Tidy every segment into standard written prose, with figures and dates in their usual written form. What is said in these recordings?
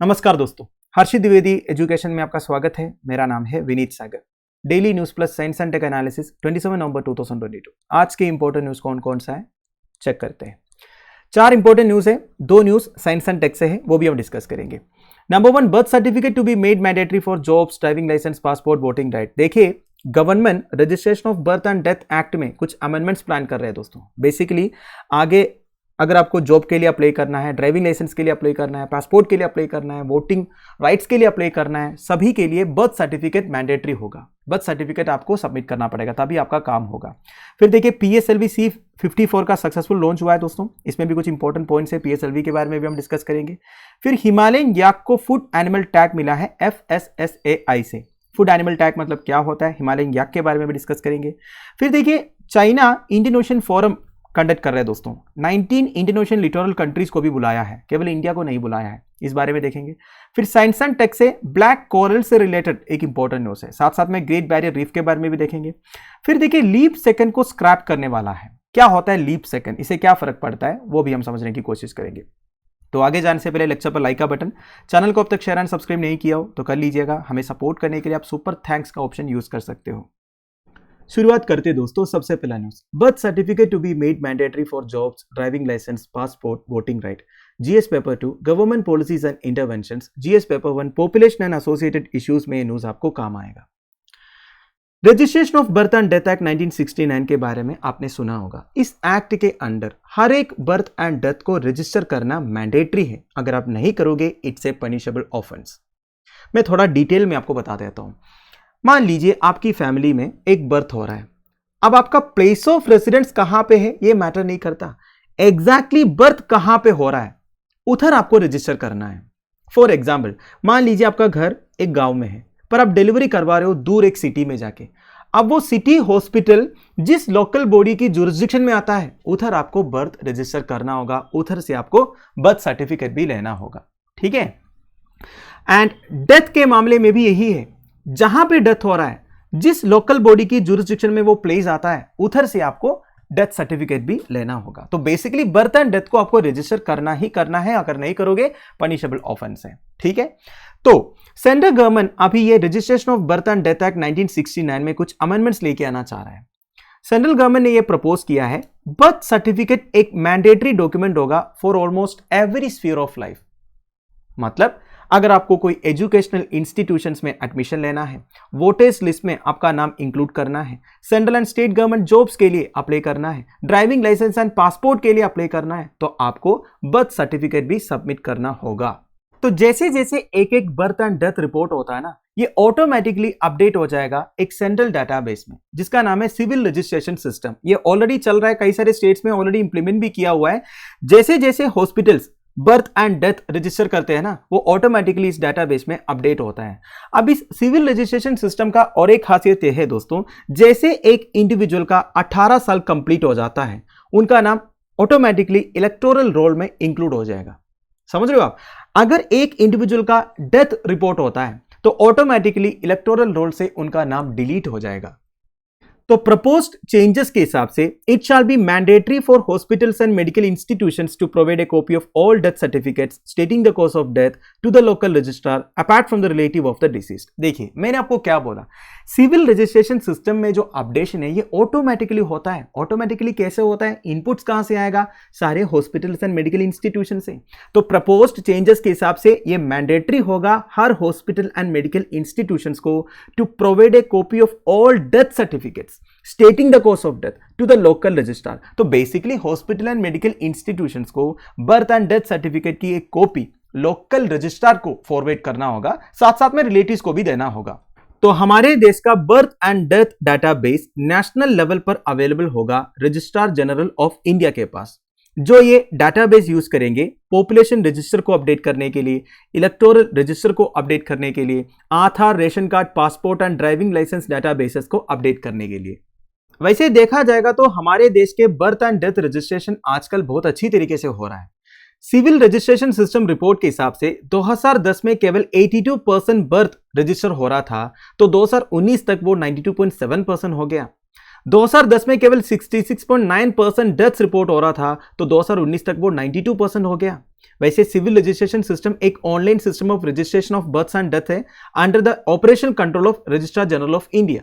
नमस्कार दोस्तों, हर्षित द्विवेदी एजुकेशन में आपका स्वागत है। मेरा नाम है Vineet Sagar. Daily news plus science and tech analysis 27 November 2022। आज के इंपॉर्टेंट न्यूज कौन कौन सा है चेक करते हैं। 4 इंपॉर्टेंट न्यूज है, 2 न्यूज साइंस एंड टेक से है, वो भी हम डिस्कस करेंगे। Number 1, birth certificate to be made mandatory for jobs, driving licence, passport, voting right. देखिए, government registration of birth and death act में कुछ अमेंडमेंट्स प्लान कर रहे हैं दोस्तों। बेसिकली आगे अगर आपको जॉब के लिए अप्लाई करना है, ड्राइविंग लाइसेंस के लिए अप्लाई करना है, पासपोर्ट के लिए अप्लाई करना है, वोटिंग राइट्स के लिए अप्लाई करना है, सभी के लिए बर्थ सर्टिफिकेट मैंडेटरी होगा। बर्थ सर्टिफिकेट आपको सबमिट करना पड़ेगा, तभी आपका काम होगा। फिर देखिए, PSLV C54 का सक्सेसफुल लॉन्च हुआ है दोस्तों। इसमें भी कुछ इंपॉर्टेंट पॉइंट्स है, PSLV के बारे में भी हम डिस्कस करेंगे। फिर हिमालयन याक को फूड एनिमल टैग मिला है FSSAI से। फूड एनिमल टैग मतलब क्या होता है, हिमालयन याक के बारे में भी डिस्कस करेंगे। फिर देखिए, China Indian Ocean forum conduct कर रहे हैं दोस्तों। 19 इंडियन ओशन लिटोरल कंट्रीज को भी बुलाया है, केवल इंडिया को नहीं बुलाया है, इस बारे में देखेंगे। फिर साइंस एंड टेक से ब्लैक कोरल से रिलेटेड एक इंपॉर्टेंट न्यूज है, साथ साथ में ग्रेट बैरियर रीफ के बारे में भी देखेंगे। फिर देखिए, लीप सेकंड को स्क्रैप करने वाला है। क्या होता है लीप सेकंड, इससे क्या फर्क पड़ता है, वो भी हम समझने की कोशिश करेंगे। तो आगे जाने से पहले लेक्चर पर लाइक का बटन, चैनल को अब तक शेयर एंड सब्सक्राइब नहीं किया हो तो कर लीजिएगा। हमें सपोर्ट करने के लिए आप सुपर थैंक्स का ऑप्शन यूज कर सकते हो। शुरुआत करते दोस्तों, सबसे पहला news, birth certificate to be made mandatory for jobs, driving licence, passport, voting right. GS paper 2 government policies and interventions, GS paper 1 population and associated issues में ये न्यूज आपको काम आएगा। Registration of birth and death act 1969 के बारे में आपने सुना होगा। इस एक्ट के अंडर हर एक बर्थ एंड डेथ को रजिस्टर करना मैंडेटरी है। अगर आप नहीं करोगे, इट्स ए पनिशेबल ऑफेंस। मैं थोड़ा डिटेल में आपको बता देता हूं। मान लीजिए आपकी फैमिली में एक बर्थ हो रहा है। अब आपका प्लेस ऑफ रेसिडेंस कहां पे है ये मैटर नहीं करता, एग्जैक्टली बर्थ कहां पे हो रहा है उधर आपको रजिस्टर करना है। फॉर एग्जाम्पल, मान लीजिए आपका घर एक गांव में है, पर आप डिलीवरी करवा रहे हो दूर एक सिटी में जाके। अब वो सिटी हॉस्पिटल जिस लोकल बॉडी की जुरिस्डिक्शन में आता है उधर आपको बर्थ रजिस्टर करना होगा, उधर से आपको बर्थ सर्टिफिकेट भी लेना होगा। ठीक है। एंड डेथ के मामले में भी यही है, जहां पे डेथ हो रहा है, जिस लोकल बॉडी की जुरिस्डिक्शन में वो प्लेस आता है उधर से आपको डेथ सर्टिफिकेट भी लेना होगा। तो बेसिकली बर्थ एंड डेथ को आपको रजिस्टर करना ही करना है, अगर नहीं करोगे पनिशेबल ऑफेंस है। ठीक है। तो सेंट्रल गवर्नमेंट अभी ये registration of birth and death act 1969 में कुछ अमेंडमेंट्स लेके आना चाह रहा है। सेंट्रल गवर्नमेंट ने ये प्रपोज किया है, बर्थ सर्टिफिकेट एक मैंडेटरी डॉक्यूमेंट होगा for almost every sphere of life. मतलब अगर आपको कोई एजुकेशनल इंस्टीट्यूशंस में एडमिशन लेना है, वोटर्स लिस्ट में आपका नाम इंक्लूड करना है, central and state government jobs के लिए अप्लाई करना है, ड्राइविंग लाइसेंस एंड पासपोर्ट के लिए अप्लाई करना है, तो आपको बर्थ सर्टिफिकेट भी सबमिट करना होगा। तो जैसे जैसे एक एक बर्थ एंड डेथ रिपोर्ट होता है ना, ये ऑटोमेटिकली अपडेट हो जाएगा एक सेंट्रल डाटाबेस में, जिसका नाम है सिविल रजिस्ट्रेशन सिस्टम। ये ऑलरेडी चल रहा है, कई सारे स्टेट्स में ऑलरेडी इंप्लीमेंट भी किया हुआ है। जैसे जैसे hospitals birth and death register करते हैं ना, वो ऑटोमेटिकली इस डाटाबेस में अपडेट होता है। अब इस सिविल रजिस्ट्रेशन सिस्टम का और एक खासियत यह है दोस्तों, जैसे एक इंडिविजुअल का 18 साल कंप्लीट हो जाता है, उनका नाम ऑटोमेटिकली इलेक्टोरल रोल में इंक्लूड हो जाएगा। समझ रहे हो आप? अगर एक इंडिविजुअल का डेथ रिपोर्ट होता है तो ऑटोमेटिकली इलेक्टोरल रोल से उनका नाम डिलीट हो जाएगा। तो प्रपोज्ड चेंजेस के हिसाब से it shall be mandatory for hospitals and medical institutions to provide a copy of all death certificates stating the cause of death to the local registrar apart from the relative of the deceased. देखिए, मैंने आपको क्या बोला, civil registration system में जो updation है ये automatically होता है। ऑटोमेटिकली कैसे होता है, इनपुट्स कहां से आएगा, सारे हॉस्पिटल्स एंड मेडिकल इंस्टीट्यूशन से। तो प्रपोज्ड चेंजेस के हिसाब से ये मैंडेटरी होगा हर हॉस्पिटल एंड मेडिकल इंस्टीट्यूशंस को to provide a copy of all death certificates stating the cause of death to the local registrar. तो basically hospital and medical institutions को बर्थ एंड डेथ सर्टिफिकेट की एक copy local registrar को forward करना होगा, साथ साथ में रिलेटिव्स को भी देना होगा। तो हमारे देश का birth and death database national level पर अवेलेबल होगा रजिस्ट्रार जनरल ऑफ इंडिया के पास, जो ये डाटाबेस यूज करेंगे पॉपुलेशन रजिस्टर को अपडेट करने के लिए, इलेक्टोरल रजिस्टर को अपडेट करने के लिए, Aadhaar, ration card, passport and driving licence databases को अपडेट करने के लिए। वैसे देखा जाएगा तो हमारे देश के बर्थ एंड डेथ रजिस्ट्रेशन आजकल बहुत अच्छी तरीके से हो रहा है। सिविल रजिस्ट्रेशन सिस्टम रिपोर्ट के हिसाब से 2010 में केवल 82% बर्थ रजिस्टर हो रहा था, तो 2019 तक वो 92.7% हो गया। 2010 में केवल 66.9% डेथ्स रिपोर्ट हो रहा था, तो 2019 तक वो 92% हो गया। वैसे सिविल रजिस्ट्रेशन सिस्टम एक online system of registration of births and death है under the operational control of registrar general of India.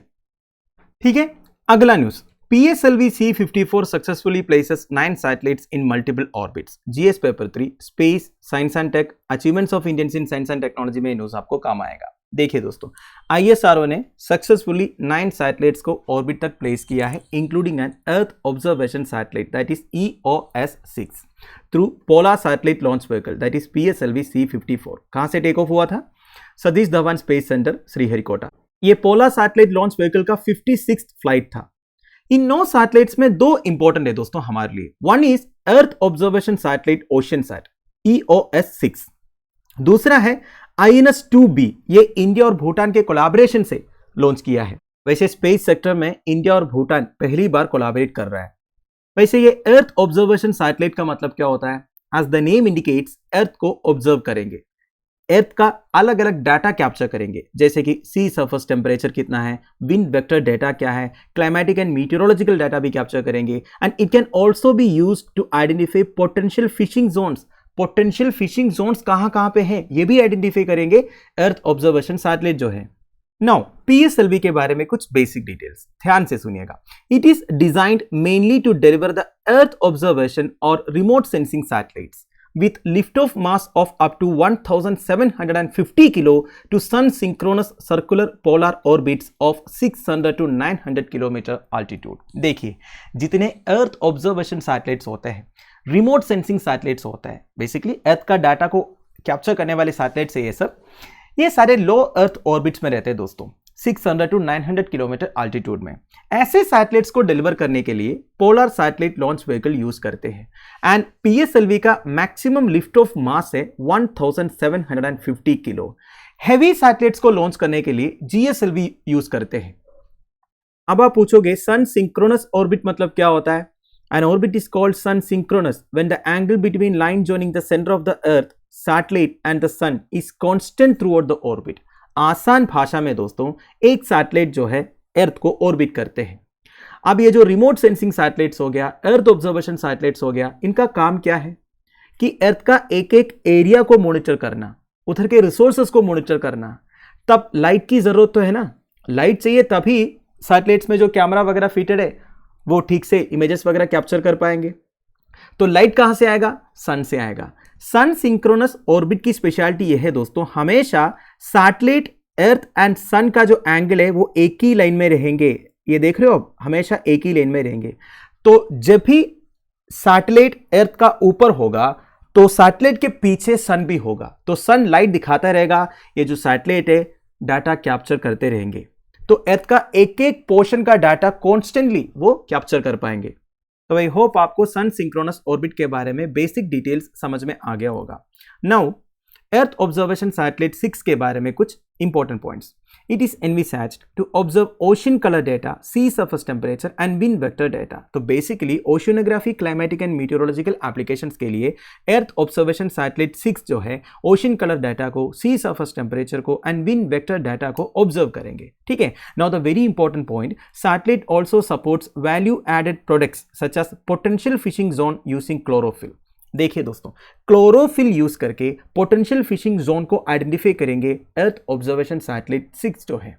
ठीक है, अगला news, PSLV C-54 successfully places 9 satellites in multiple orbits. GS paper 3 space science and tech achievements of Indians in science and technology में news आपको काम आएगा। देखिए दोस्तों, ISRO ने सक्सेसफुली 9 सैटेलाइट्स को ऑर्बिट तक प्लेस किया है, including an earth observation satellite that is EOS-6 through polar satellite launch vehicle that is PSLV C-54। कहां से टेक ऑफ हुआ था? Satish Dhawan space centre Sriharikota. ये पोलर सैटेलाइट लॉन्च व्हीकल का 56th फ्लाइट था। इन 9 सैटेलाइट्स में 2 इंपॉर्टेंट है दोस्तों हमारे लिए। One is earth observation satellite Oceansat EOS-6, दूसरा है INS-2B, ये इंडिया और भूटान के कोलैबोरेशन से लॉन्च किया है। वैसे स्पेस सेक्टर में इंडिया और भूटान पहली बार कोलैबोरेट कर रहा है। वैसे ये अर्थ ऑब्जर्वेशन सैटेलाइट का मतलब क्या होता है? एज द नेम इंडिकेट्स, अर्थ को ऑब्जर्व करेंगे, अर्थ का अलग अलग डाटा कैप्चर करेंगे, जैसे कि सी सरफेस टेम्परेचर कितना है, विंड वेक्टर डाटा क्या है, क्लाइमेटिक एंड मीटियोरोलॉजिकल डाटा भी कैप्चर करेंगे। And it can also be used to identify potential fishing zones. Potential fishing zones कहां पे हैं ये भी आइडेंटिफाई करेंगे अर्थ ऑब्जर्वेशन सैटेलाइट जो है। नाउ PSLV के बारे में कुछ बेसिक डिटेल्स ध्यान से सुनिएगा। It is designed mainly to deliver the earth observation और remote sensing satellites with lift-off mass of up to 1750 kilo to sun synchronous circular polar orbits of 600 to 900 kilometre altitude। देखिए, जितने earth observation satellites होते हैं, remote sensing satellites होता है, basically earth का data को capture करने वाले सैटेलाइट्स है ये सारे लो अर्थ ऑर्बिट्स में रहते हैं दोस्तों, 600 टू 900 किलोमीटर अल्टीट्यूड में। ऐसे सैटेलाइट्स को डिलीवर करने के लिए polar satellite launch vehicle use करते हैं। एंड PSLV का मैक्सिमम लिफ्ट ऑफ मास है 1750 किलो। हैवी सैटेलाइट्स को लॉन्च करने के लिए GSLV यूज करते हैं। अब आप पूछोगे सन सिंक्रोनस ऑर्बिट मतलब क्या होता है? An orbit is called sun synchronous when the angle between line joining the center of the earth, satellite and the sun is constant throughout the orbit। आसान भाषा में दोस्तों, एक सैटेलाइट जो है अर्थ को ऑर्बिट करते हैं। अब ये जो रिमोट सेंसिंग सैटेलाइट्स हो गया, अर्थ ऑब्जर्वेशन सैटेलाइट्स हो गया, इनका काम क्या है कि अर्थ का एक एक एरिया को मॉनिटर करना, उधर के रिसोर्सेज को मॉनिटर करना। तब लाइट की जरूरत तो है ना, लाइट चाहिए तभी सैटेलाइट्स में जो कैमरा वगैरह फिटेड है वो ठीक से इमेजेस वगैरह कैप्चर कर पाएंगे। तो लाइट कहां से आएगा? सन से आएगा। सन सिंक्रोनस ऑर्बिट की स्पेशलिटी यह है दोस्तों, हमेशा सैटेलाइट अर्थ एंड सन का जो एंगल है वो एक ही लाइन में रहेंगे। ये देख रहे हो आप, हमेशा एक ही लाइन में रहेंगे। तो जब भी सैटेलाइट अर्थ का ऊपर होगा तो सैटेलाइट के पीछे सन भी होगा, तो सन लाइट दिखाता रहेगा, ये जो सैटेलाइट है डाटा कैप्चर करते रहेंगे। तो अर्थ का एक एक पोर्शन का डाटा कॉन्स्टेंटली वो कैप्चर कर पाएंगे। तो आई होप आपको सन सिंक्रोनस ऑर्बिट के बारे में बेसिक डिटेल्स समझ में आ गया होगा। नाउ अर्थ ऑब्जर्वेशन सैटेलाइट 6 के बारे में कुछ important points. It is envisaged to observe ocean color data, sea surface temperature and wind vector data। तो basically oceanography, climatic and meteorological applications के लिए अर्थ ऑब्जर्वेशन सैटेलाइट 6 जो है ओशियन कलर डाटा को, सी सरफेस टेम्परेचर को and wind vector data को observe करेंगे। ठीक है, now the very important point, satellite also supports value added products such as potential fishing zone using chlorophyll. देखिए दोस्तों, क्लोरोफिल यूज करके potential fishing zone को identify करेंगे अर्थ ऑब्जर्वेशन सैटेलाइट 6 जो है।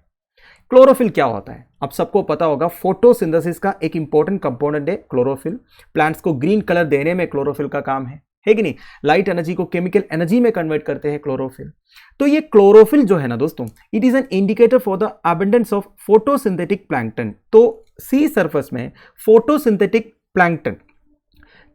क्लोरोफिल क्या होता है? अब सबको पता होगा, फोटोसिंथेसिस का एक इंपॉर्टेंट कंपोनेंट है क्लोरोफिल। प्लांट्स को ग्रीन कलर देने में क्लोरोफिल का काम है कि नहीं? लाइट एनर्जी को केमिकल एनर्जी में कन्वर्ट करते हैं क्लोरोफिल। तो ये क्लोरोफिल जो है ना दोस्तों, it is an indicator for the abundance of photosynthetic plankton. तो सी सरफेस में फोटोसिंथेटिक प्लैंक्टन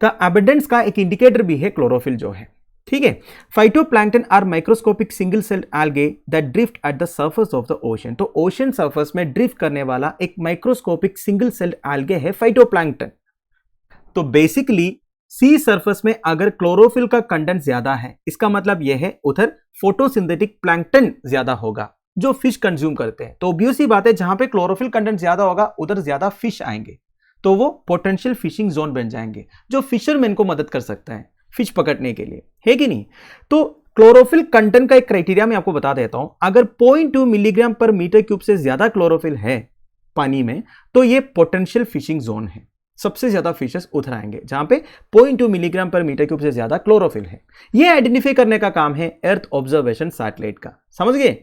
का अबंडेंस का एक इंडिकेटर भी है क्लोरोफिल जो है। ठीक है, phytoplankton are microscopic single celled algae that drift at the surface of the ocean. तो ओशन सरफेस में ड्रिफ्ट करने वाला एक माइक्रोस्कोपिक सिंगल सेल्ड एल्गे है फाइटोप्लैंक्टन। तो बेसिकली सी सरफेस में अगर क्लोरोफिल का कंटेंट ज्यादा है, इसका मतलब यह है उधर फोटोसिंथेटिक प्लैंक्टन ज्यादा होगा जो फिश कंज्यूम करते हैं। तो ऑब्वियस सी बात है, जहां पे क्लोरोफिल कंटेंट ज्यादा होगा उधर ज्यादा फिश आएंगे, तो वो पोटेंशियल फिशिंग जोन बन जाएंगे, जो फिशरमैन को मदद कर सकता है फिश पकड़ने के लिए, है कि नहीं? तो क्लोरोफिल कंटेंट का एक क्राइटेरिया मैं आपको बता देता हूं। अगर 0.2 मिलीग्राम पर मीटर क्यूब से ज्यादा क्लोरोफिल है पानी में, तो ये पोटेंशियल फिशिंग जोन है। सबसे ज्यादा फिशेस उधर आएंगे जहां पे 0.2 मिलीग्राम पर मीटर क्यूब से ज्यादा क्लोरोफिल है। ये आइडेंटिफाई करने का काम है अर्थ ऑब्जर्वेशन सैटेलाइट का, समझ गए।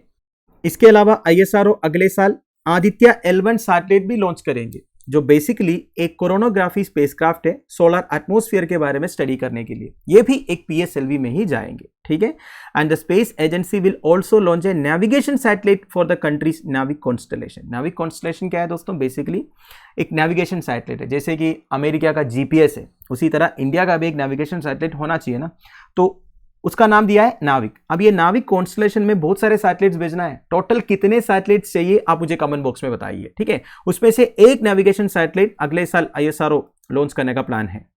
इसके अलावा ISRO अगले साल आदित्य L1 सैटेलाइट भी लॉन्च करेंगे, जो बेसिकली एक कोरोनोग्राफी स्पेसक्राफ्ट है सोलर एटमॉस्फेयर के बारे में स्टडी करने के लिए। ये भी एक PSLV में ही जाएंगे, ठीक है। And the space agency will also launch a navigation satellite for the countries नाविक कॉन्स्टलेशन। नाविक कॉन्स्टलेशन क्या है दोस्तों? बेसिकली एक नेविगेशन सैटेलाइट है, जैसे कि अमेरिका का GPS है, उसी तरह इंडिया का भी एक नेविगेशन सैटेलाइट होना चाहिए ना, तो उसका नाम दिया है नाविक। अब ये नाविक कॉन्स्टलेशन में बहुत सारे सैटेलाइट्स भेजना है। टोटल कितने सैटेलाइट्स चाहिए आप मुझे कमेंट बॉक्स में बताइए, ठीक है। उसमें से एक नेविगेशन सैटेलाइट अगले साल ISRO लॉन्च करने का प्लान है।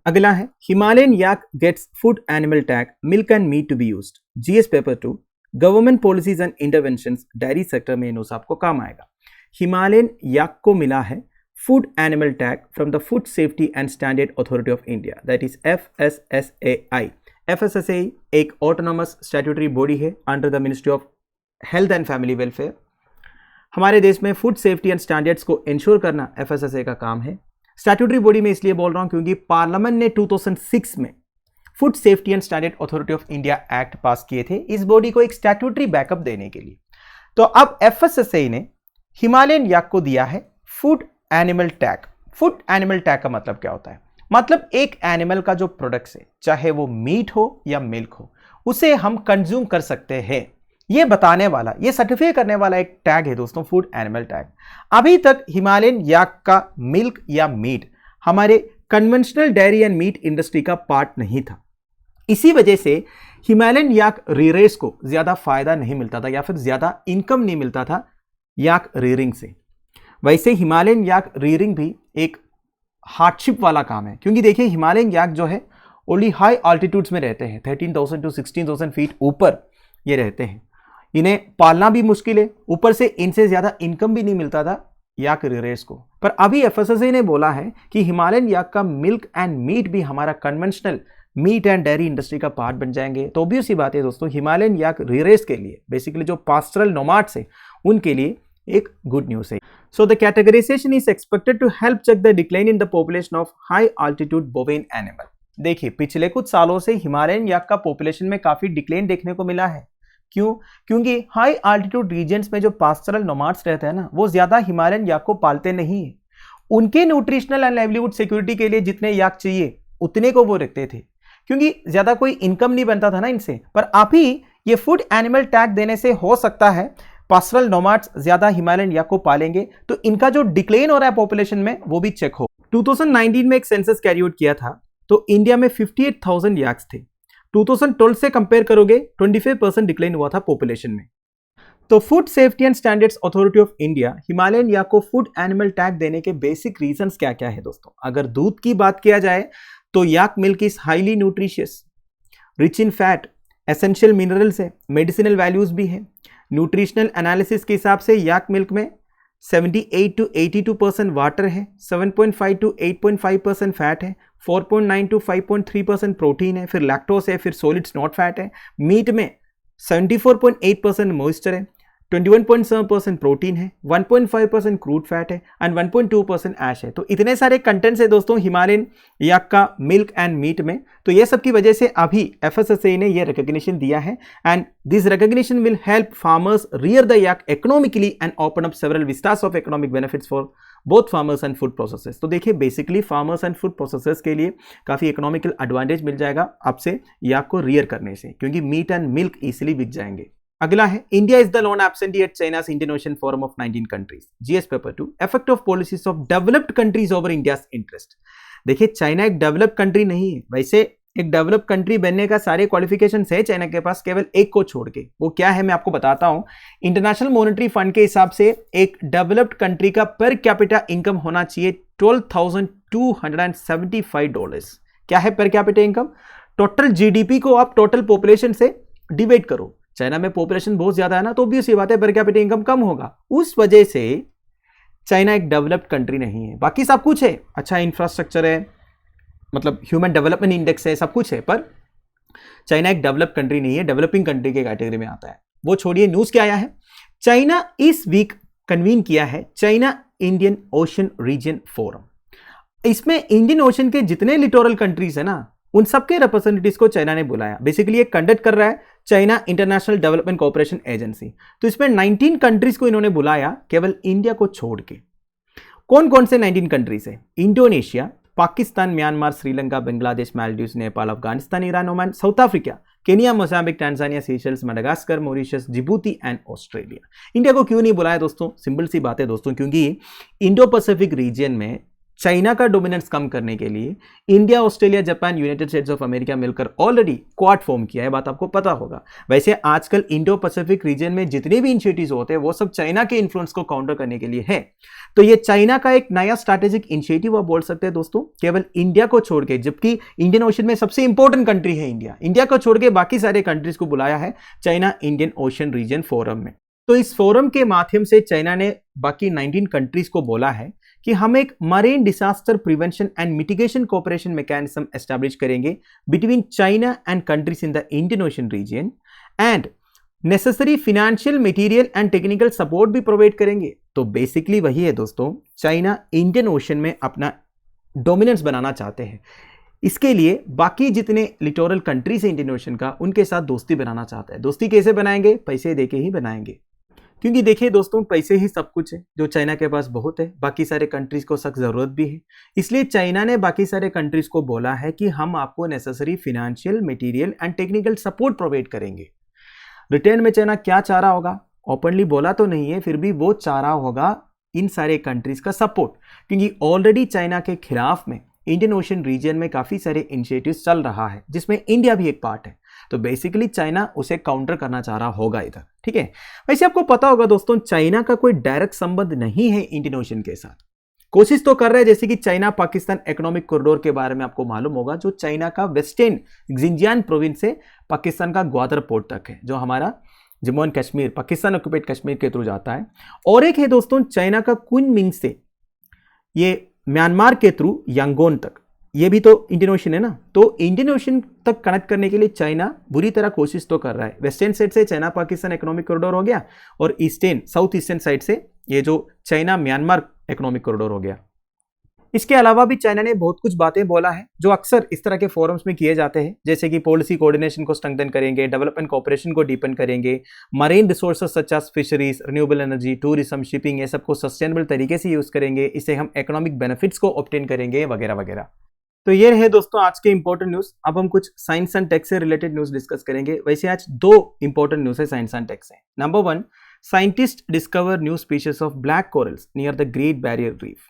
अगला है Himalayan yak gets food animal tag milk and meat to be used. GS paper 2 government policies and interventions dairy sector में न्यूज़ आपको काम आएगा। हिमालयन याक को मिला है food animal tag from the food safety and standard authority of India, that is FSSAI। FSSAI एक autonomous statutory body है under the ministry of health and family welfare. हमारे देश में फूड सेफ्टी एंड स्टैंडर्ड्स को ensure करना FSSAI का काम है। स्टैट्यूटरी बॉडी में इसलिए बोल रहा हूं क्योंकि पार्लियामेंट ने 2006 में food safety and standard authority of India act पास किए थे इस बॉडी को एक स्टैट्यूटरी बैकअप देने के लिए। तो अब FSSAI ने हिमालयन याक को दिया है food animal tag. Food animal tag का मतलब क्या होता है? मतलब एक एनिमल का जो प्रोडक्ट्स है, चाहे वो मीट हो या मिल्क हो, उसे हम कंज्यूम कर सकते हैं, ये बताने वाला, ये सर्टिफाई करने वाला एक टैग है दोस्तों, फूड एनिमल टैग। अभी तक हिमालयन याक का मिल्क या मीट हमारे conventional dairy and meat industry का पार्ट नहीं था। इसी वजह से हिमालयन याक रीरेस को ज्यादा फायदा नहीं मिलता था या फिर ज्यादा इनकम नहीं मिलता था याक रीरिंग से। वैसे हिमालयन याक रीरिंग भी एक हार्डशिप वाला काम है, क्योंकि देखिए हिमालयन याक जो है ओनली हाई ऑल्टीट्यूड्स में रहते हैं, 13,000 to 16,000 फीट ऊपर ये रहते हैं। इन्हें पालना भी मुश्किल है, ऊपर से इनसे ज़्यादा इनकम भी नहीं मिलता था याक रेस को। पर अभी FSSAI ने बोला है कि हिमालयन याक का मिल्क एंड मीट भी हमारा conventional meat and dairy industry का पार्ट बन जाएंगे। तो ऑब्वियस सी बात है दोस्तों, हिमालयन याक रेस के लिए बेसिकली जो पास्टरल नोमाड्स है उनके लिए एक गुड न्यूज है। So the categorisation is expected to help check the decline in the population of high altitude bovine animal. देखिए पिछले कुछ सालों से हिमालयन याक का पॉपुलेशन में काफी डिक्लाइन देखने को मिला है। क्यों? क्योंकि हाई आल्टीट्यूड रीजन्स में जो पास्टरल नोमाड्स रहते हैं ना, वो ज्यादा हिमालयन याक को पालते नहीं है। उनके न्यूट्रिशनल एंड लाइवलीहुड सिक्योरिटी के लिए जितने याक चाहिए उतने को वो रखते थे, क्योंकि ज्यादा कोई इनकम नहीं बनता था ना इनसे। पर अभी ये फूड एनिमल टैग देने से हो सकता है पास्टरल नोमाड्स ज्यादा हिमालयन याक को पालेंगे, तो इनका जो डिक्लेन हो रहा है पॉपुलेशन में वो भी चेक हो। 2019 में एक सेंसस कैरी आउट किया था, तो इंडिया में 58,000 याक्स थे। 2012 से कंपेयर करोगे 25% डिक्लाइन हुआ था पॉपुलेशन में। तो food safety and standards authority of India Himalayan yak को फूड एनिमल टैग देने के बेसिक रीजंस क्या क्या है दोस्तों? अगर दूध की बात किया जाए तो yak milk is highly nutritious, rich in fat, essential minerals है, मेडिसिनल वैल्यूज भी है। न्यूट्रिशनल एनालिसिस के हिसाब से याक मिल्क में 78 to 82% वाटर है, 7.5 to 8.5% फैट है, 4.9 to 5.3% प्रोटीन है, फिर लैक्टोस है, फिर सॉलिड्स नॉट फैट है। मीट में 74.8% मॉइस्चर है, 21.7% प्रोटीन है, 1.5% क्रूड फैट है एंड 1.2% ऐश है। तो इतने सारे कंटेंट्स है दोस्तों हिमालयन याक का मिल्क एंड मीट में। तो ये सब की वजह से अभी FSSAI ने ये रिकॉग्निशन दिया है and this recognition will help farmers rear the yak economically and open up several Vistas of economic benefits for both farmers and food processors. तो देखिए basically farmers and food processors के लिए काफ़ी economical advantage मिल जाएगा आपसे याक को rear करने से, क्योंकि मीट एंड मिल्क इजिली बिक जाएंगे। अगला है India is the lone absentee at China's Indian Ocean forum of 19 countries. GS paper 2 effect of policies of developed countries over India's interest. देखिए चाइना एक डेवलप्ड कंट्री नहीं है, वैसे एक डेवलप्ड कंट्री बनने का सारे क्वालिफिकेशन है चाइना के पास, केवल एक को छोड़ के। वो क्या है मैं आपको बताता हूं। इंटरनेशनल मॉनेटरी फंड के हिसाब से एक डेवलप्ड कंट्री का पर कैपिटा इनकम होना चाहिए $12,275। क्या है per capita income? Total GDP को आप टोटल पॉपुलेशन से डिवाइड करो। चाइना में पॉपुलेशन बहुत ज्यादा है ना, तो ऑब्वियस ये बात है पर कैपिटा इनकम कम होगा। उस वजह से चाइना एक डेवलप्ड कंट्री नहीं है। बाकी सब कुछ है, अच्छा इंफ्रास्ट्रक्चर है, मतलब ह्यूमन डेवलपमेंट इंडेक्स है, सब कुछ है, पर चाइना एक डेवलप्ड कंट्री नहीं है, डेवलपिंग कंट्री के कैटेगरी में आता है। वो छोड़िए, न्यूज क्या आया है। चाइना इस वीक कन्वीन किया है China Indian ocean region forum. इसमें इंडियन ओशन के जितने लिटोरल कंट्रीज है ना, उन सबके रिप्रेजेंटेटिव्स को चाइना ने बुलाया। बेसिकली ये कंडक्ट कर रहा है China international development cooperation agency. तो इसमें 19 कंट्रीज को इन्होंने बुलाया, केवल इंडिया को छोड़ के। कौन कौन से 19 कंट्रीज है? Indonesia, Pakistan, Myanmar, Sri Lanka, Bangladesh, Maldives, Nepal, Afghanistan, Iran, Oman, South Africa, Kenya, Mozambique, Tanzania, Seychelles, Madagascar, Mauritius, Djibouti and Australia. India को क्यों नहीं बुलाया दोस्तों? सिंपल सी बात है दोस्तों, क्योंकि इंडो पैसिफिक रीजन में चाइना का डोमिनेंस कम करने के लिए India, Australia, Japan, United states of America मिलकर ऑलरेडी क्वाड फॉर्म किया है, बात आपको पता होगा। वैसे आजकल इंडो पैसिफिक रीजन में जितने भी इनिशिएटिव्स होते हैं वो सब चाइना के इन्फ्लुएंस को काउंटर करने के लिए है। तो ये चाइना का एक नया स्ट्रैटेजिक इनिशिएटिव आप बोल सकते हैं दोस्तों, केवल इंडिया को छोड़ के, जबकि इंडियन ओशन में सबसे इंपॉर्टेंट कंट्री है इंडिया, इंडिया को छोड़ के बाकी सारे कंट्रीज को बुलाया है China Indian ocean region forum में। तो इस फोरम के माध्यम से चाइना ने बाकी 19 कंट्रीज को बोला है कि हम एक marine disaster prevention and mitigation cooperation mechanism establish करेंगे between China and countries in the Indian ocean region and necessary financial, material and technical support भी प्रोवाइड करेंगे। तो बेसिकली वही है दोस्तों, चाइना इंडियन ओशन में अपना डोमिनेंस बनाना चाहते हैं। इसके लिए बाकी जितने लिटोरल कंट्रीज है इंडियन ओशन का, उनके साथ दोस्ती बनाना चाहता है। दोस्ती कैसे बनाएंगे? पैसे देके ही बनाएंगे। क्योंकि देखिए दोस्तों, पैसे ही सब कुछ है, जो चाइना के पास बहुत है, बाकी सारे कंट्रीज को सख्त जरूरत भी है। इसलिए चाइना ने बाकी सारे कंट्रीज को बोला है कि हम आपको necessary financial, material and technical support provide करेंगे। रिटर्न में चाइना क्या चाह रहा होगा? ओपनली बोला तो नहीं है, फिर भी वो चाह रहा होगा इन सारे कंट्रीज का सपोर्ट, क्योंकि ऑलरेडी चाइना के खिलाफ में इंडियन ओशन रीजन में काफी सारे इनिशिएटिव्स चल रहा है, जिसमें इंडिया भी एक पार्ट है। तो बेसिकली चाइना उसे काउंटर करना चाह रहा होगा इधर, ठीक है। वैसे आपको पता होगा दोस्तों, चाइना का कोई डायरेक्ट संबंध नहीं है इंडियन ओशन के साथ। कोशिश तो कर रहे हैं, जैसे कि चाइना पाकिस्तान इकोनॉमिक कॉरिडोर के बारे में आपको मालूम होगा, जो चाइना का वेस्टर्न जिंजियान प्रोविंस से पाकिस्तान का ग्वादर पोर्ट तक है, जो हमारा जम्मू एंड कश्मीर, पाकिस्तान ऑक्यूपाइड कश्मीर के थ्रू जाता है। और एक है दोस्तों चाइना का कुनमिंग से ये म्यांमार के थ्रू यांगोन तक, ये भी तो इंडियन ओशन है ना। तो इंडियन ओशन तक कनेक्ट करने के लिए चाइना बुरी तरह कोशिश तो कर रहा है। वेस्टर्न साइड से चाइना पाकिस्तान इकोनॉमिक कॉरिडोर हो गया, और ईस्टर्न साउथ ईस्टर्न साइड से ये जो चाइना म्यांमार इकोनॉमिक कॉरिडोर हो गया। इसके अलावा भी चाइना ने बहुत कुछ बातें बोला है, जो अक्सर इस तरह के फोरम्स में किए जाते हैं, जैसे कि पॉलिसी कोऑर्डिनेशन को स्ट्रेंथन करेंगे, डेवलपमेंट कोऑपरेशन को डीपन करेंगे, marine resources such as fisheries, renewable energy, tourism, shipping, ये सबको सस्टेनेबल तरीके से यूज करेंगे, इससे हम इकोनॉमिक बेनिफिट्स को ऑब्टेन करेंगे वगैरह वगैरह। तो ये रहे दोस्तों आज के इंपॉर्टेंट न्यूज। अब हम कुछ साइंस एंड टेक से रिलेटेड न्यूज डिस्कस करेंगे। वैसे आज 2 इंपॉर्टेंट न्यूज है साइंस एंड टेक से। Number 1, scientist discover new species of black corals near the great barrier reef.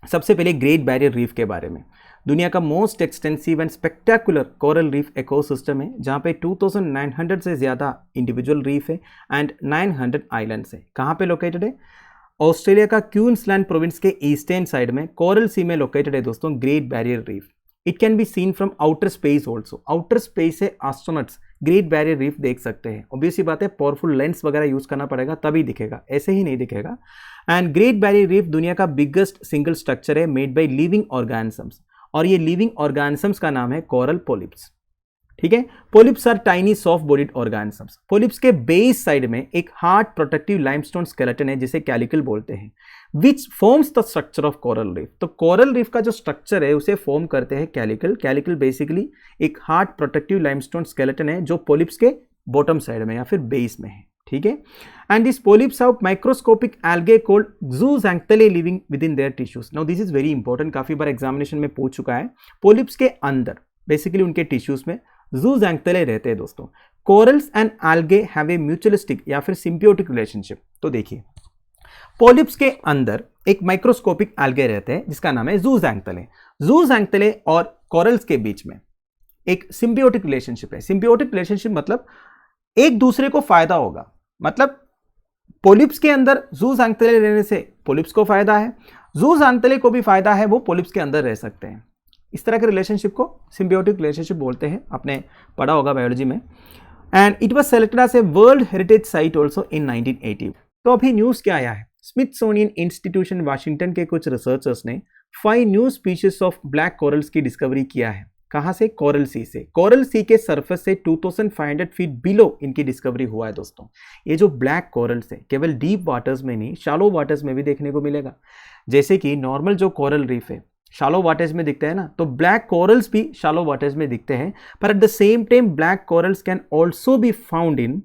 सबसे पहले ग्रेट बैरियर रीफ के बारे में। दुनिया का most extensive and spectacular coral reef ecosystem है, जहां पे 2900 से ज्यादा इंडिविजुअल रीफ है एंड 900 आइलैंड्स है। कहां पे लोकेटेड है? ऑस्ट्रेलिया का क्वींसलैंड प्रोविंस के ईस्टर्न साइड में कोरल सी में लोकेटेड है दोस्तों great barrier reef. It can be seen from outer space also. Outer space से एस्ट्रोनॉट्स ग्रेट बैरियर रीफ देख सकते हैं। ऑब्वियसली बात है, पावरफुल लेंस वगैरह यूज करना पड़ेगा तभी दिखेगा, ऐसे ही नहीं दिखेगा। एंड ग्रेट बैरियर रीफ दुनिया का बिगेस्ट सिंगल स्ट्रक्चर है मेड बाय लिविंग ऑर्गेनिजम्स, और ये लिविंग ऑर्गेनिजम्स का नाम है कोरल पोलिप्स। ठीक है, polyps are tiny soft bodied organisms. Polyps के बेस साइड में एक हार्ड प्रोटेक्टिव लाइमस्टोन स्केलेटन है, जिसे कैलिकल बोलते हैं, which forms the structure of coral reef. तो कोरल रीफ का जो स्ट्रक्चर है उसे फॉर्म करते हैं कैलिकल। कैलिकल बेसिकली एक हार्ड प्रोटेक्टिव लाइमस्टोन स्केलेटन है जो पोलिप्स के बॉटम साइड में या फिर बेस में है। ठीक है, and this polyps have microscopic algae called zooxanthellae living with in their tissues. Now this is very important, काफी बार एग्जामिनेशन में पूछ चुका है। पोलिप्स के अंदर बेसिकली उनके टिश्यूज में zooxanthellae रहते हैं दोस्तों। Corals and algae have a mutualistic या फिर सिम्बियोटिक रिलेशनशिप। तो देखिए, पोलिप्स के अंदर एक माइक्रोस्कोपिक एल्गे रहते हैं जिसका नाम है zooxanthellae। zooxanthellae और कोरल्स के बीच में एक सिम्बियोटिक रिलेशनशिप है। सिम्बियोटिक रिलेशनशिप मतलब एक दूसरे को फायदा होगा, मतलब पोलिप्स के अंदर zooxanthellae रहने से पोलिप्स को फायदा है, zooxanthellae को भी फायदा है, वो पोलिप्स के अंदर रह सकते हैं। इस तरह के रिलेशनशिप को सिम्बियोटिक रिलेशनशिप बोलते हैं, आपने पढ़ा होगा बायोलॉजी में। And it was selected as a world heritage site also in 1980। तो अभी न्यूज क्या आया है? स्मिथसोनियन इंस्टीट्यूशन वाशिंगटन के कुछ रिसर्चर्स ने 5 new species of black corals की डिस्कवरी किया है। कहाँ से? कोरल सी से। कोरल सी के सरफेस से 2500 फीट बिलो इनकी डिस्कवरी हुआ है दोस्तों। ये जो ब्लैक कोरल्स है केवल डीप वाटर्स में नहीं, शैलो वाटर्स में भी देखने को मिलेगा। जैसे कि नॉर्मल जो कोरल रीफ है शैलो वाटर्स में दिखते हैं ना, तो ब्लैक कोरल्स भी शैलो वाटर्स में दिखते हैं, पर at the same time black corals can also be found in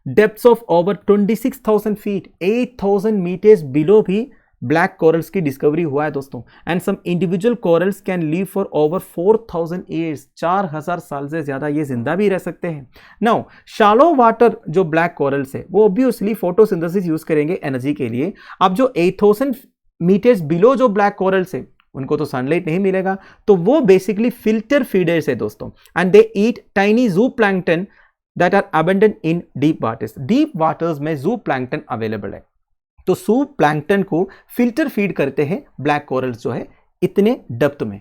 depths of over 26,000 feet, 8,000 metres below भी ब्लैक कोरल्स की डिस्कवरी हुआ है दोस्तों। And some individual corals can live for over 4,000 years, 4,000 साल से ज्यादा ये जिंदा भी रह सकते हैं। नाउ शैलो वाटर जो ब्लैक कोरल्स है वो ऑब्वियसली फोटोसिंथेसिस यूज करेंगे एनर्जी के लिए। अब जो 8,000 मीटर्स बिलो जो ब्लैक कोरल्स है उनको तो सनलाइट नहीं मिलेगा, तो वो बेसिकली फिल्टर फीडर्स है दोस्तों। And they eat tiny zooplankton that are abundant in deep waters. Deep waters में जू प्लैंक्टन अवेलेबल है, तो जू प्लैंक्टन को फिल्टर फीड करते हैं ब्लैक कोरल्स जो है इतने डेप्थ में।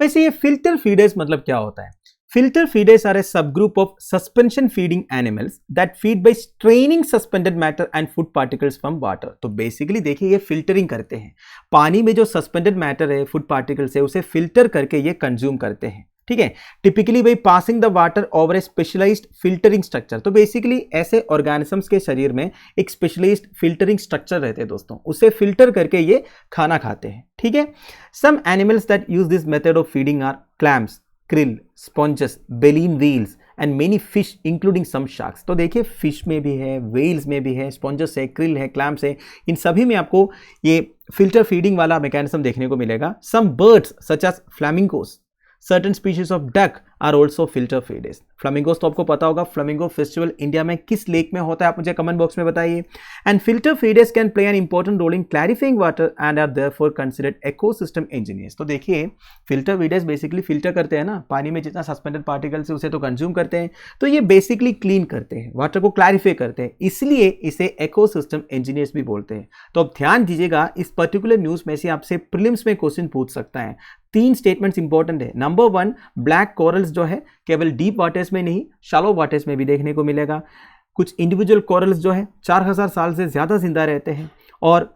वैसे ये फिल्टर फीडर्स मतलब क्या होता है? Filter feeders are a subgroup of suspension feeding animals that feed by straining suspended matter and food particles from water. तो बेसिकली देखिए ये फिल्टरिंग करते हैं, पानी में जो सस्पेंडेड मैटर है, फूड पार्टिकल्स है, उसे फिल्टर करके ये कंज्यूम करते हैं, ठीक है। Typically by passing the water over a specialised filtering structure. तो बेसिकली ऐसे ऑर्गेनिजम्स के शरीर में एक स्पेशलाइज्ड फिल्टरिंग स्ट्रक्चर रहते हैं दोस्तों, उसे फिल्टर करके ये खाना खाते हैं, ठीक है। Some animals that use this method of feeding are clams, krill, sponges, baleen whales and many fish including some sharks। तो देखिए फिश में भी है, वेल्स में भी है, स्पॉन्जस है, क्रिल है, क्लैम्स है, इन सभी में आपको ये फिल्टर फीडिंग वाला मैकेनिज्म देखने को मिलेगा। Some birds such as flamingos, certain species of duck are also filter feeders. Flamingos तो आपको पता होगा, फ्लामिंगो फेस्टिवल इंडिया में किस लेक में होता है आप मुझे कमेंट बॉक्स में बताइए। And filter feeders can play an important role in clarifying water and are therefore considered ecosystem engineers. तो देखिए फिल्टर फीडर्स बेसिकली फिल्टर करते हैं ना, पानी में जितना सस्पेंडेड पार्टिकल्स है उसे तो कंज्यूम करते हैं, तो ये बेसिकली क्लीन करते हैं, वाटर को क्लैरिफाई करते हैं, इसलिए इसे इकोसिस्टम इंजीनियर्स भी बोलते हैं। तो अब ध्यान दीजिएगा, इस पर्टिकुलर न्यूज में से आपसे प्रीलिम्स में क्वेश्चन पूछ सकता है। 3 स्टेटमेंट्स इंपॉर्टेंट है। नंबर 1, ब्लैक कोरल्स जो है केवल डीप वाटर्स में नहीं शैलो वाटर्स में भी देखने को मिलेगा। कुछ इंडिविजुअल कोरल्स जो है 4,000 साल से ज्यादा जिंदा रहते हैं और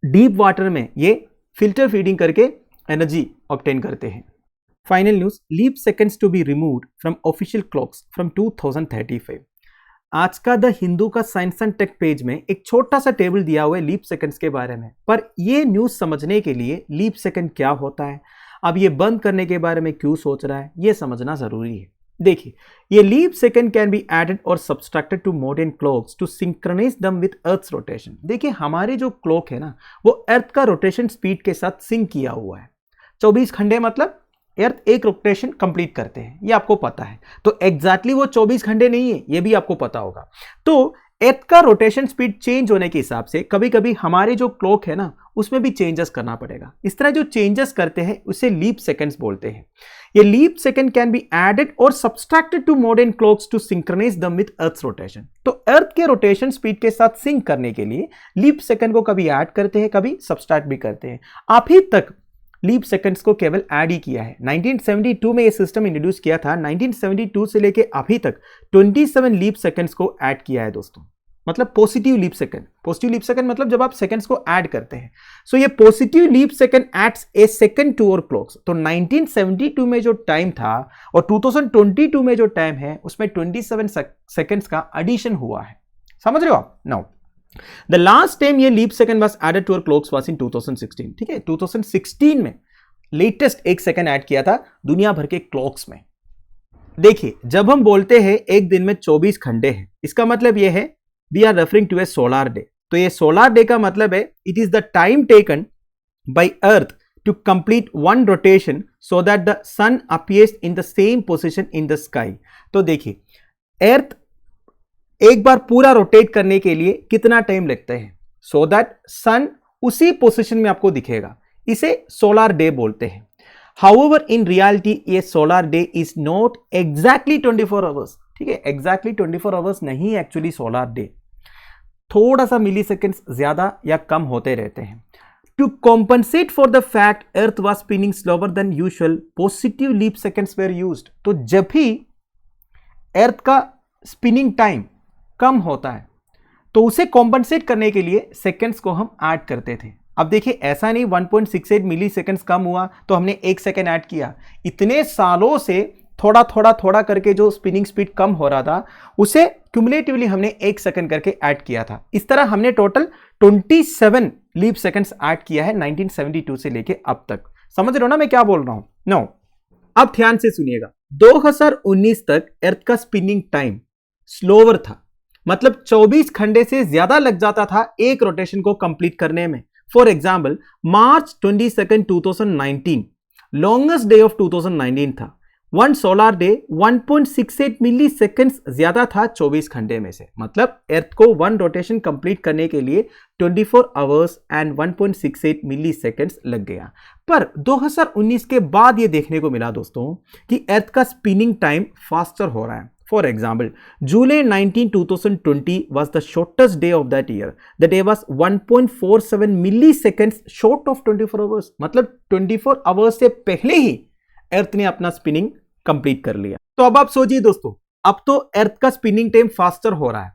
डीप वाटर में ये फिल्टर फीडिंग करके एनर्जी ऑब्टेन करते हैं। Final news, leap seconds to be removed from official clocks from 2035। आज का द हिंदू का साइंस एंड टेक पेज में एक छोटा सा टेबल दिया हुआ है लीप सेकंड्स के बारे में, पर ये न्यूज समझने के लिए लीप सेकंड क्या होता है, अब ये बंद करने के बारे में क्यों सोच रहा है, ये समझना जरूरी है। देखिए, ये leap second can be added और subtracted to modern clocks to synchronize them with earth's rotation. देखिए हमारे जो क्लॉक है ना वो अर्थ का रोटेशन स्पीड के साथ सिंक किया हुआ है। 24 घंटे मतलब अर्थ एक रोटेशन कंप्लीट करते हैं, ये आपको पता है। तो एग्जैक्टली वो 24 घंटे नहीं है, ये भी आपको पता होगा। तो अर्थ का रोटेशन स्पीड चेंज होने के हिसाब से कभी कभी हमारे जो क्लॉक है ना उसमें भी चेंजेस करना पड़ेगा। इस तरह जो चेंजेस करते हैं उसे लीप सेकंड्स बोलते हैं। ये leap second can be added और subtracted to modern clocks to synchronize them with earth's rotation. तो अर्थ के रोटेशन स्पीड के साथ सिंक करने के लिए लीप सेकंड को कभी ऐड करते हैं, कभी सब्सट्रैक्ट भी करते हैं। अभी तक लीप सेकंड्स को केवल ऐड ही किया है। 1972 में ये सिस्टम इंट्रोड्यूस किया था। 1972 से लेके अभी तक 27 लीप सेकंड्स को ऐड किया है दोस्तों, मतलब positive leap second. Positive leap second मतलब जब आप सेकंड्स को ऐड करते हैं। सो ये positive leap second adds a second to our clocks. तो 1972 में जो टाइम था और 2022 में जो टाइम है उसमें 27 सेकंड्स का एडिशन हुआ है। समझ रहे हो आप? नाउ द लास्ट टाइम ये leap second was added to our clocks was in 2016। ठीक है, 2016 में लेटेस्ट एक सेकंड ऐड किया था दुनिया भर के क्लॉक्स में। देखिए, जब हम बोलते हैं एक दिन में 24 घंटे हैं, इसका मतलब यह है we are referring to a solar day. तो ये सोलर डे का मतलब है it is the time taken by earth to complete one rotation so that the sun appears in the same position in the sky. तो देखिए, अर्थ एक बार पूरा rotate करने के लिए कितना टाइम लगता है, सो दैट सन उसी पोजीशन में आपको दिखेगा, इसे सोलर डे बोलते हैं। हाउएवर इन रियलिटी ये solar day is not exactly 24 hours. ठीक है, एग्जैक्टली 24 आवर्स नहीं एक्चुअली सोलर डे, थोड़ा सा मिली सेकेंड्स ज्यादा या कम होते रहते हैं। To compensate for the fact earth was spinning slower than usual, positive leap seconds were used. तो जब भी अर्थ का स्पिनिंग टाइम कम होता है तो उसे कॉम्पनसेट करने के लिए सेकेंड्स को हम ऐड करते थे। अब देखिए ऐसा नहीं 1.68 मिली सेकेंड्स कम हुआ तो हमने 1 सेकेंड ऐड किया, इतने सालों से थोड़ा थोड़ा थोड़ा करके जो स्पिनिंग स्पीड कम हो रहा था उसे क्यूमुलेटिवली हमने 1 सेकेंड करके ऐड किया था। इस तरह हमने टोटल 27 लीप सेकेंड्स ऐड किया है 1972 से लेके अब तक। समझ रहे हो ना मैं क्या बोल रहा हूं? नो, अब ध्यान से सुनिएगा। 2019 तक अर्थ का स्पिनिंग टाइम स्लोवर था, मतलब 24 घंटे से ज्यादा लग जाता था एक रोटेशन को कंप्लीट करने में। For example March 22, 2019 longest day of 2019 था। वन सोलर डे 1.68 मिली सेकेंड्स ज्यादा था 24 घंटे में से, मतलब अर्थ को वन रोटेशन कंप्लीट करने के लिए 24 आवर्स एंड 1.68 मिली सेकेंड्स लग गया। पर 2019 के बाद यह देखने को मिला दोस्तों कि अर्थ का स्पिनिंग टाइम फास्टर हो रहा है। For example July 19, 2020 was the shortest day of that year. The day was 1.47 milliseconds short of 24 hours, मतलब 24 आवर्स से पहले ही अर्थ ने अपना स्पिनिंग कंप्लीट कर लिया। तो अब आप सोचिए दोस्तों, अब तो अर्थ का स्पिनिंग टाइम फास्टर हो रहा है,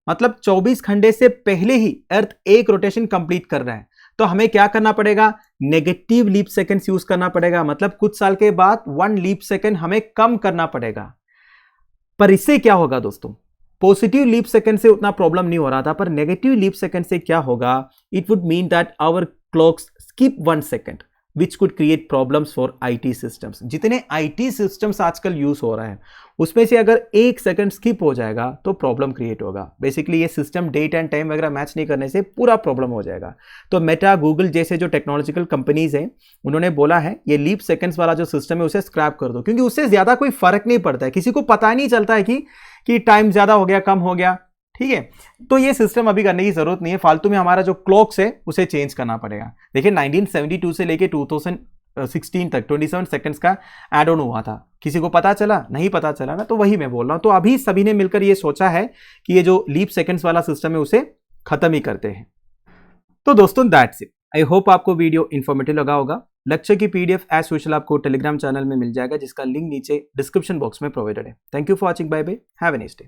मतलब 24 घंटे से पहले ही अर्थ एक रोटेशन कंप्लीट कर रहा है। तो हमें क्या करना पड़ेगा? नेगेटिव लीप सेकेंड्स यूज करना पड़ेगा, मतलब कुछ साल के बाद 1 लीप सेकेंड हमें कम करना पड़ेगा। पर इससे क्या होगा दोस्तों? पॉजिटिव लीप सेकेंड से उतना प्रॉब्लम नहीं हो रहा था, पर नेगेटिव लीप सेकेंड से क्या होगा? It would mean that our clocks skip 1 second which could create problems for IT systems। जितने IT systems आजकल यूज हो रहा है उसमें से अगर 1 सेकंड स्किप हो जाएगा तो प्रॉब्लम क्रिएट होगा। बेसिकली ये सिस्टम डेट एंड टाइम वगैरह मैच नहीं करने से पूरा प्रॉब्लम हो जाएगा। तो मेटा, गूगल जैसे जो टेक्नोलॉजिकल कंपनीज हैं उन्होंने बोला है ये लीप सेकंड्स वाला जो सिस्टम है उसे स्क्रैप कर दो, क्योंकि उससे ज्यादा कोई फर्क नहीं पड़ता है, किसी को पता नहीं चलता है कि टाइम ज्यादा हो गया कम हो गया। ठीक है, तो ये सिस्टम अभी करने की जरूरत नहीं है, फालतू में हमारा जो क्लॉक्स है उसे चेंज करना पड़ेगा। देखिए 1972 से लेके 2016 तक 27 सेकंड्स का ऐड ऑन हुआ था, किसी को पता चला? नहीं पता चला ना, तो वही मैं बोल रहा हूं। तो अभी सभी ने मिलकर ये सोचा है कि ये जो लीप सेकंड्स वाला सिस्टम है उसे खत्म ही करते हैं। तो दोस्तों दैट्स इट। आई होप आपको वीडियो इंफॉर्मेटिव लगा होगा। लेक्चर की पीडीएफ एज यूजुअल आपको टेलीग्राम चैनल में मिल जाएगा, जिसका लिंक नीचे डिस्क्रिप्शन बॉक्स में प्रोवाइडेड है। Thank you for watching, bye bye, have a nice day.